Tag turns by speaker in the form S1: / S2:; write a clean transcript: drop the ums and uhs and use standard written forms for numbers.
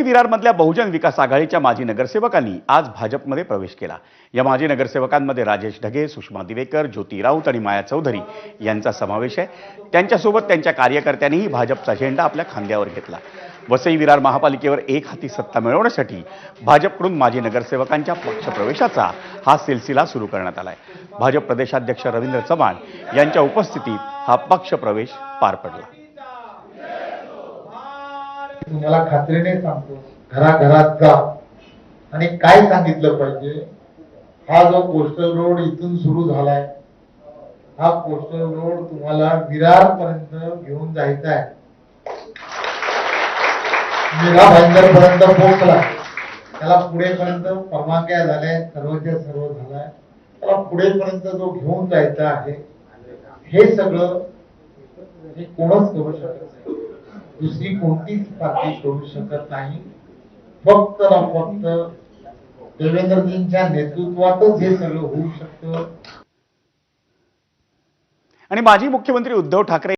S1: विरारमधल्या बहुजन विकास आघाडीच्या माजी नगरसेवकांनी आज भाजपमध्ये प्रवेश केला। या माजी नगरसेवकांमध्ये राजेश ढगे, सुषमा दिवेकर, ज्योती राऊत आणि माया चौधरी यांचा समावेश आहे। त्यांच्यासोबत त्यांच्या कार्यकर्त्यांनीही भाजपचा झेंडा आपल्या खांद्यावर घेतला। वसई विरार महापालिकेवर एक हाती सत्ता मिळवण्यासाठी भाजपकडून माजी नगरसेवकांच्या पक्षप्रवेशाचा हा सिलसिला सुरू करण्यात आलाय। भाजप प्रदेशाध्यक्ष रवींद्र चव्हाण यांच्या उपस्थितीत हा पक्षप्रवेश पार पडला।
S2: तुम्हाला खात्रीने सांगतो, घराघरात जा आणि काय सांगितलं पाहिजे। हा जो कोस्टल रोड इथून सुरू झालाय, हा कोस्टल रोड तुम्हाला विरार पर्यंत घेऊन जायचा आहे। मीरा भाईंदर पर्यंत पोहोचला, त्याला पुढेपर्यंत परवानग्या झाल्या, सर्वच्या सर्व झालाय, त्याला पुढेपर्यंत जो घेऊन जायचा आहे, हे सगळं हे कोणच करू शकत नाही, दुसरी कोणतीच पार्टी करू शकत नाही। फक्त ना फक्त देवेंद्रजींच्या नेतृत्वातच हे सगळं होऊ शकतं।
S1: आणि माजी मुख्यमंत्री उद्धव ठाकरे